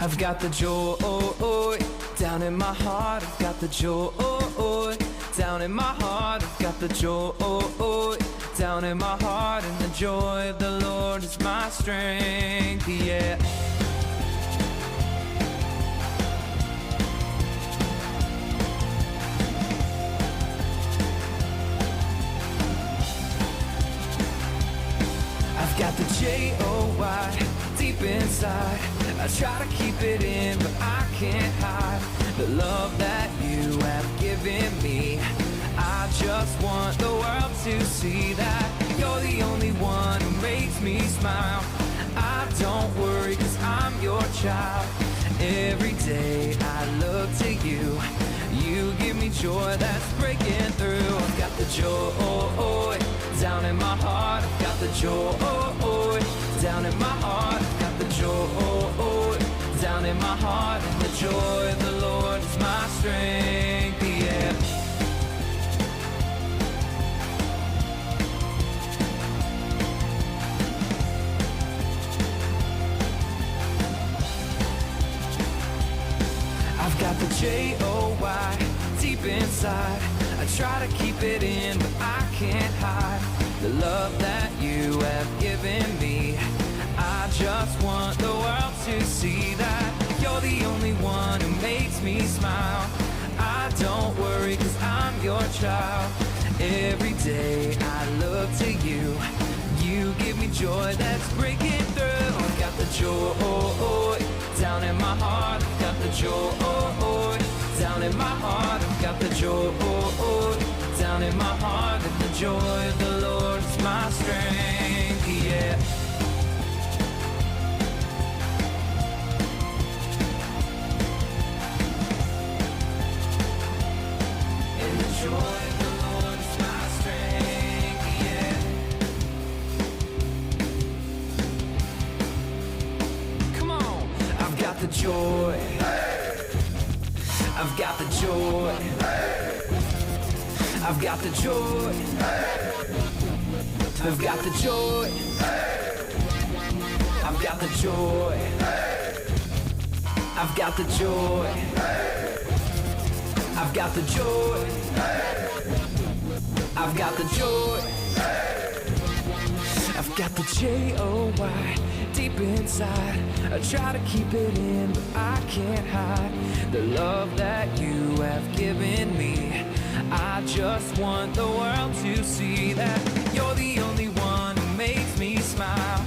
I've got the joy down in my heart. I've got the joy down in my heart. I've got the joy down in my heart. And the joy of the Lord is my strength, yeah. I've got the J-O-Y deep inside. I try to keep it in, but I can't hide the love that you have given me. I just want the world to see that you're the only one who makes me smile. I don't worry, 'cause I'm your child. Every day I look to you. You give me joy that's breaking through. I've got the joy down in my heart. I've got the joy down in my heart. I've got the joy down in my heart. And the joy of the Lord is my strength, yeah. I've got the J-O-Y deep inside. I try to keep it in, but I can't hide the love that you have given me. I just want the world to see that you're the only one who makes me smile. I don't worry, 'cause I'm your child. Every day I look to you. You give me joy that's breaking through. I've got the joy down in my heart. I've got the joy down in my heart. I've got the joy down in my heart. And the joy of the Lord is my strength, yeah. And the joy of the Lord is my strength, yeah. Come on, I've got the joy. I've got the joy. I've got the joy. I've got the joy. I've got the joy. I've got the joy. I've got the joy. I've got the joy. I've got the J-O-Y deep inside. I try to keep it in, but I can't hide the love that you have given me. I just want the world to see that you're the only one who makes me smile.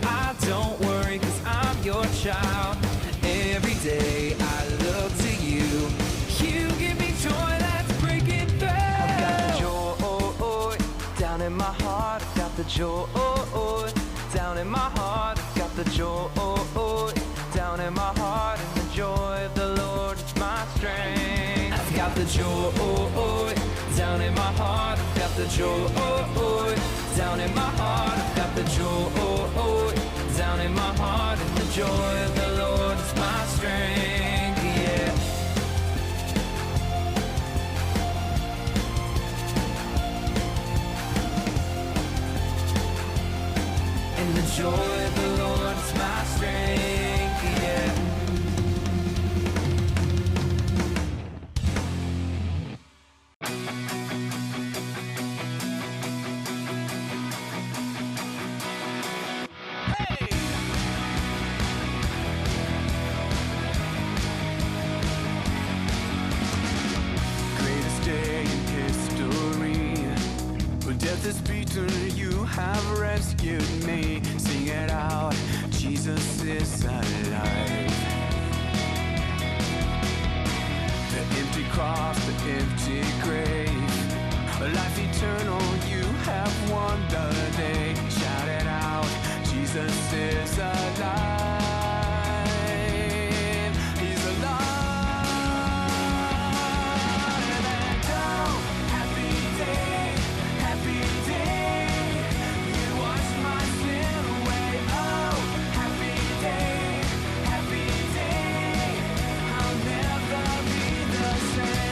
I don't worry, 'cause I'm your child. Every day I look to you. You give me joy that's breaking through. I've got the joy down in my heart. I've got the joy down in my heart. I've got the joy down in my heart. And the joy of the Lord is my strength. I've got the joy down in my heart. I've got the joy down in my heart. I've got the joy down in my heart. And the joy of the Lord is my strength, yeah. And the joy of the Lord is my strength, yeah. Greatest day in history. When death is beaten, you have rescued me. Sing it out, Jesus is alive. The empty cross, the empty grave, a life eternal, you have won the day. Shout it out, Jesus is alive. He's alive. And oh, happy day, happy day. You washed my sin away. Oh, happy day, happy day. I'll never be the same.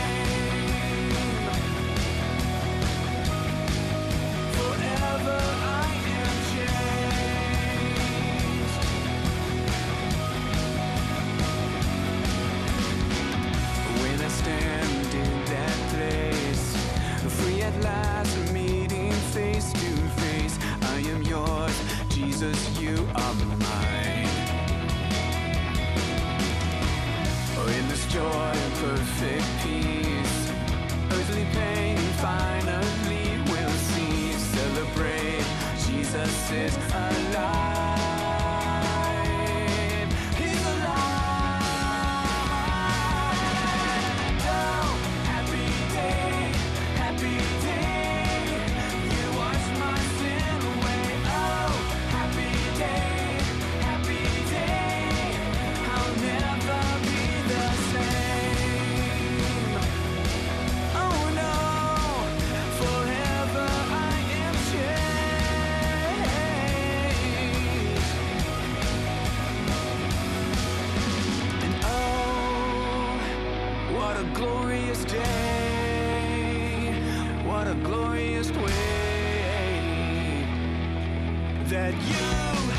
perfect peace. Earthly pain finally will cease. Celebrate, Jesus is alive. He's alive. Oh, happy day, happy day. You wash my sin away. Oh, happy day, happy day. I'll never be the same. Oh no, forever I am changed. And oh, what a glorious day, what a glorious way that you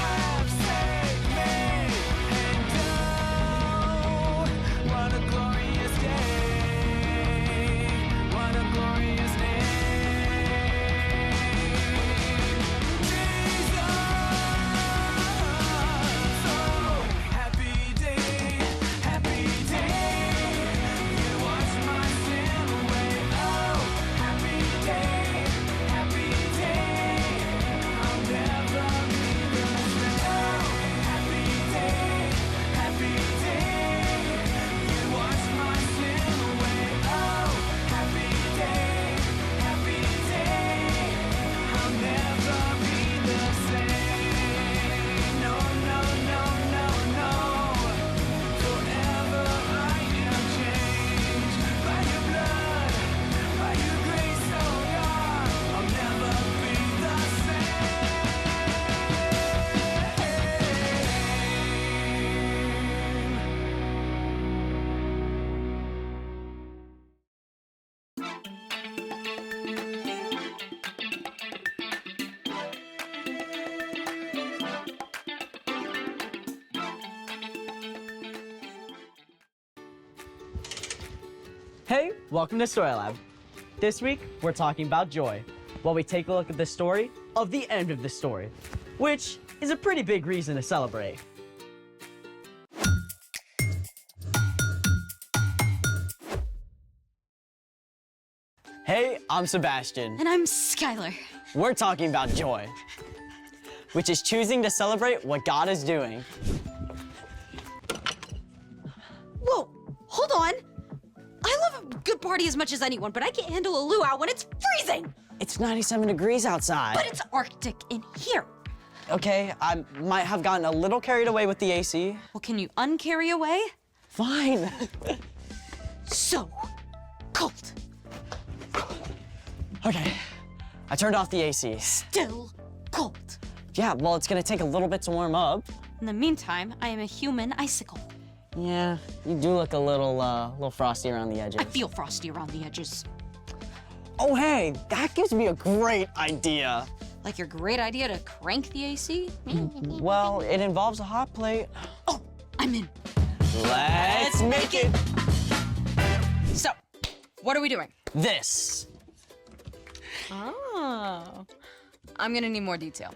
have saved me. And oh, what a glorious day, what a glorious name. Jesus, oh, happy day, happy day. You wash my sin away. Oh, happy day, happy day. I'll never be the same. Oh, happy day, happy day. You wash my sin away. Oh, happy day, happy day. I'll never be the same. No, no, no, no, no. Forever I am changed by your blood, by your grace, oh God. I'll never be the Hey, welcome to Story Lab. This week, we're talking about joy, while we take a look at the story of the end of the story, which is a pretty big reason to celebrate. Hey, I'm Sebastian. And I'm Skylar. We're talking about joy, which is choosing to celebrate what God is doing. Whoa, hold on. I love a good party as much as anyone, but I can't handle a luau when it's freezing. It's 97 degrees outside. But it's Arctic in here. Okay, I might have gotten a little carried away with the AC. Well, can you uncarry away? Fine. So cold. Okay, I turned off the AC. Still cold. Yeah, well, it's gonna take a little bit to warm up. In the meantime, I am a human icicle. Yeah, you do look a little frosty around the edges. I feel frosty around the edges. Oh, hey, that gives me a great idea. Like your great idea to crank the AC? Well, it involves a hot plate. Oh, I'm in. Let's make it So, what are we doing? this. Oh, I'm gonna need more detail.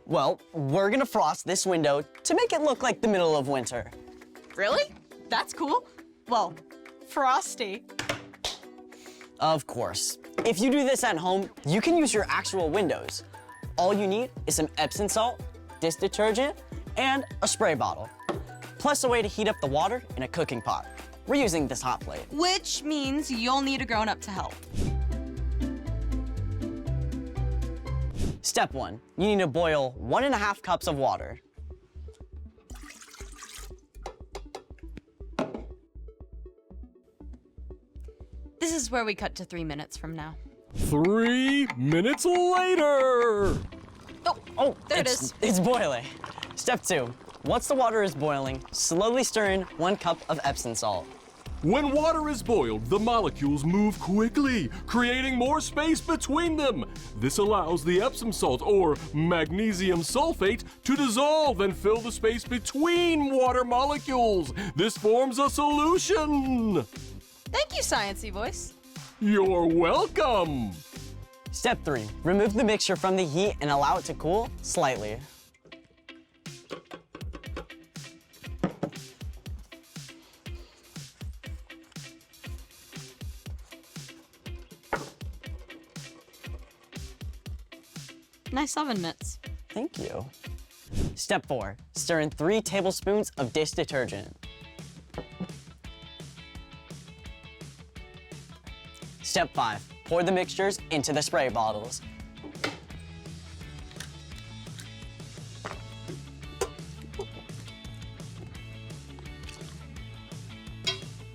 Well, we're gonna frost this window to make it look like the middle of winter. Really? That's cool. Well, frosty. Of course. If you do this at home, you can use your actual windows. All you need is some Epsom salt, dish detergent, and a spray bottle. Plus a way to heat up the water in a cooking pot. We're using this hot plate. Which means you'll need a grown-up to help. Step 1, you need to boil 1.5 cups of water. This is where we cut to 3 minutes from now. 3 minutes later! Oh, There it is. It's boiling. Step 2, once the water is boiling, slowly stir in 1 cup of Epsom salt. When water is boiled, the molecules move quickly, creating more space between them. This allows the Epsom salt, or magnesium sulfate, to dissolve and fill the space between water molecules. This forms a solution. Thank you, Sciencey Voice. You're welcome. Step 3, remove the mixture from the heat and allow it to cool slightly. Nice oven mitts. Thank you. Step 4, stir in 3 tablespoons of dish detergent. Step 5, pour the mixtures into the spray bottles.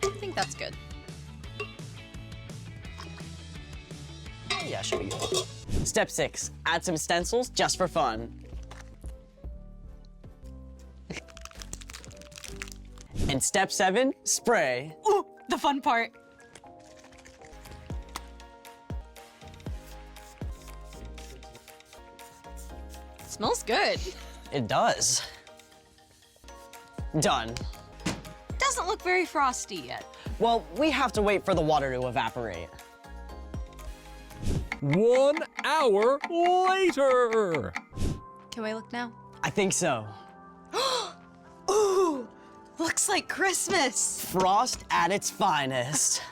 I think that's good. Yeah, should be good. Step 6, add some stencils just for fun. And step 7, spray. Ooh, the fun part. Smells good. It does. Done. Doesn't look very frosty yet. Well, we have to wait for the water to evaporate. 1 hour later. Can we look now? I think so. Ooh, looks like Christmas. Frost at its finest.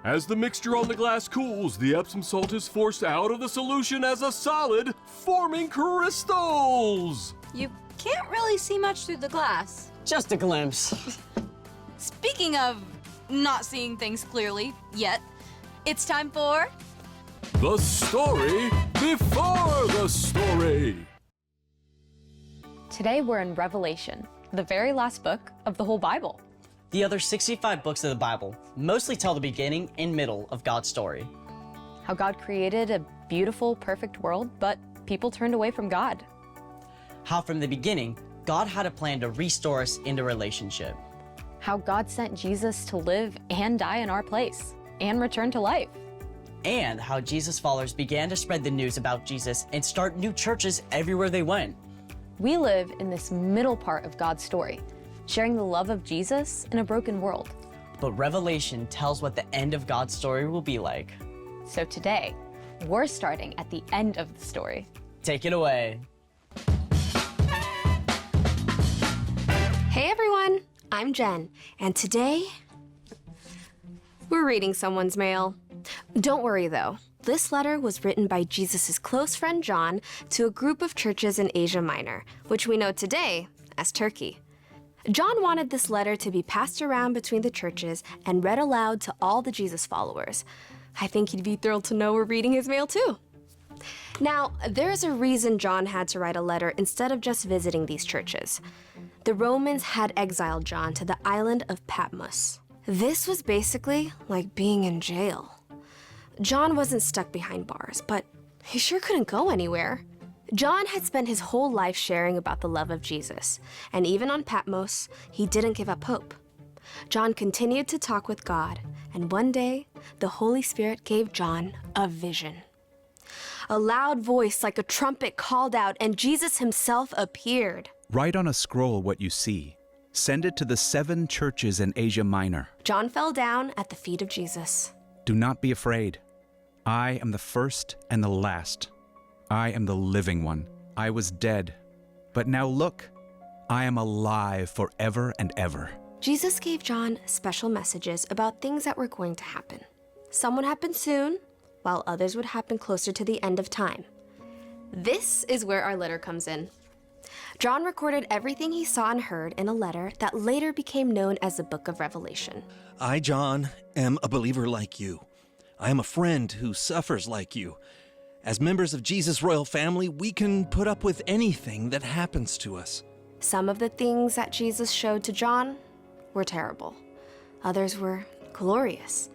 As the mixture on the glass cools, the Epsom salt is forced out of the solution as a solid, forming crystals. You can't really see much through the glass. Just a glimpse. Speaking of not seeing things clearly yet, it's time for... The story before the story. Today we're in Revelation, the very last book of the whole Bible. The other 65 books of the Bible mostly tell the beginning and middle of God's story. How God created a beautiful, perfect world, but people turned away from God. How from the beginning, God had a plan to restore us into relationship. How God sent Jesus to live and die in our place and return to life. And how Jesus' followers began to spread the news about Jesus and start new churches everywhere they went. We live in this middle part of God's story, sharing the love of Jesus in a broken world. But Revelation tells what the end of God's story will be like. So today, we're starting at the end of the story. Take it away. Hey everyone, I'm Jen, and today we're reading someone's mail. Don't worry though, this letter was written by Jesus' close friend John to a group of churches in Asia Minor, which we know today as Turkey. John wanted this letter to be passed around between the churches and read aloud to all the Jesus followers. I think he'd be thrilled to know we're reading his mail too. Now, there's a reason John had to write a letter instead of just visiting these churches. The Romans had exiled John to the island of Patmos. This was basically like being in jail. John wasn't stuck behind bars, but he sure couldn't go anywhere. John had spent his whole life sharing about the love of Jesus, and even on Patmos, he didn't give up hope. John continued to talk with God, and one day, the Holy Spirit gave John a vision. A loud voice like a trumpet called out, and Jesus himself appeared. Write on a scroll what you see. Send it to the 7 churches in Asia Minor. John fell down at the feet of Jesus. Do not be afraid. I am the first and the last. I am the living one. I was dead, but now look, I am alive forever and ever. Jesus gave John special messages about things that were going to happen. Some would happen soon, while others would happen closer to the end of time. This is where our letter comes in. John recorded everything he saw and heard in a letter that later became known as the Book of Revelation. I, John, am a believer like you. I am a friend who suffers like you. As members of Jesus' royal family, we can put up with anything that happens to us. Some of the things that Jesus showed to John were terrible. Others were glorious.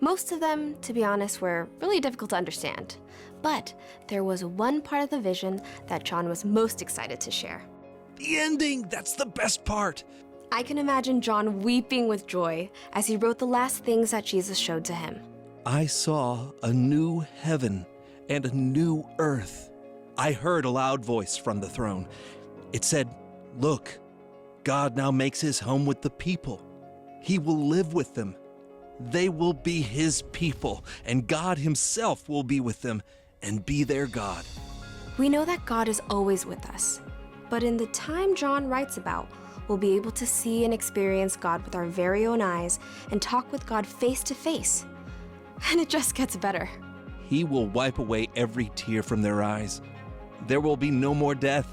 Most of them, to be honest, were really difficult to understand. But there was one part of the vision that John was most excited to share. The ending, that's the best part. I can imagine John weeping with joy as he wrote the last things that Jesus showed to him. I saw a new heaven and a new earth. I heard a loud voice from the throne. It said, "Look, God now makes his home with the people. He will live with them. They will be his people, and God himself will be with them and be their God." We know that God is always with us, but in the time John writes about, we'll be able to see and experience God with our very own eyes and talk with God face to face. And it just gets better. He will wipe away every tear from their eyes. There will be no more death,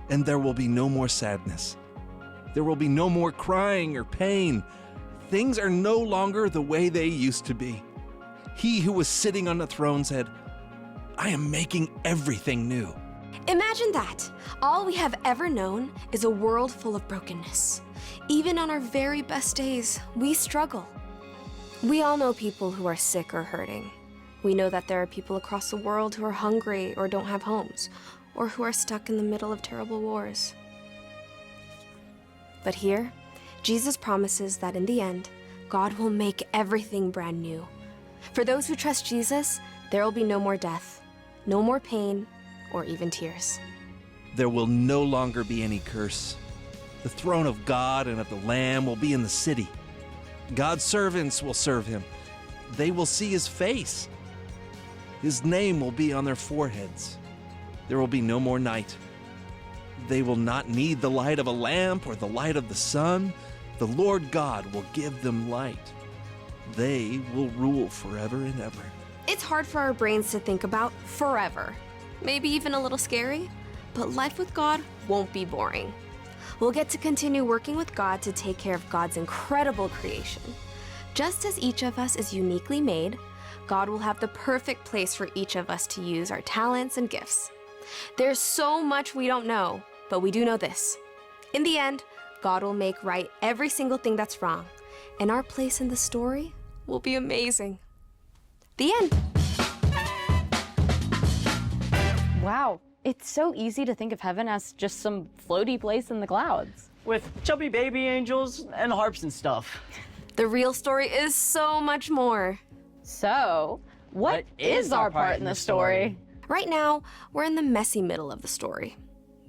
and there will be no more sadness. There will be no more crying or pain. Things are no longer the way they used to be. He who was sitting on the throne said, I am making everything new. Imagine that. All we have ever known is a world full of brokenness. Even on our very best days, we struggle. We all know people who are sick or hurting. We know that there are people across the world who are hungry or don't have homes, or who are stuck in the middle of terrible wars. But here, Jesus promises that in the end, God will make everything brand new. For those who trust Jesus, there will be no more death, no more pain, or even tears. There will no longer be any curse. The throne of God and of the Lamb will be in the city. God's servants will serve him. They will see his face. His name will be on their foreheads. There will be no more night. They will not need the light of a lamp or the light of the sun. The Lord God will give them light. They will rule forever and ever. It's hard for our brains to think about forever. Maybe even a little scary, but life with God won't be boring. We'll get to continue working with God to take care of God's incredible creation. Just as each of us is uniquely made, God will have the perfect place for each of us to use our talents and gifts. There's so much we don't know, but we do know this. In the end, God will make right every single thing that's wrong, and our place in the story will be amazing. The end. Wow, it's so easy to think of heaven as just some floaty place in the clouds. With chubby baby angels and harps and stuff. The real story is so much more. So, what is our part in the story? Right now, we're in the messy middle of the story.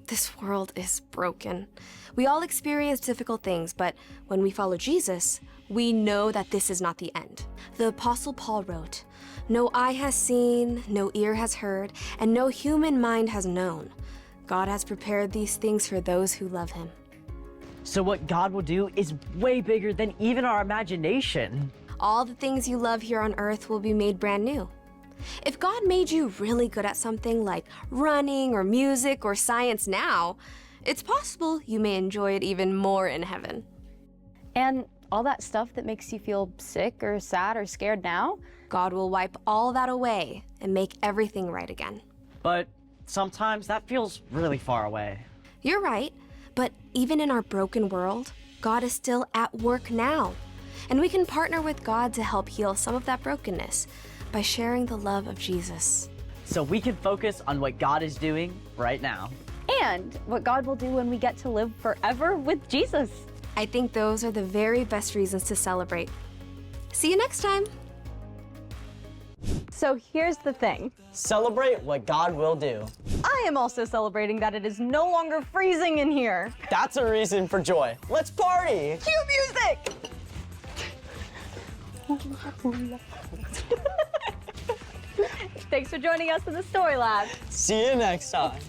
This world is broken. We all experience difficult things, but when we follow Jesus, we know that this is not the end. The Apostle Paul wrote, "No eye has seen, no ear has heard, and no human mind has known. God has prepared these things for those who love him." So what God will do is way bigger than even our imagination. All the things you love here on earth will be made brand new. If God made you really good at something like running or music or science now, it's possible you may enjoy it even more in heaven. And all that stuff that makes you feel sick or sad or scared now? God will wipe all that away and make everything right again. But sometimes that feels really far away. You're right, but even in our broken world, God is still at work now. And we can partner with God to help heal some of that brokenness by sharing the love of Jesus. So we can focus on what God is doing right now. And what God will do when we get to live forever with Jesus. I think those are the very best reasons to celebrate. See you next time. So here's the thing. Celebrate what God will do. I am also celebrating that it is no longer freezing in here. That's a reason for joy. Let's party! Cue music! Thanks for joining us in the Story Lab. See you next time.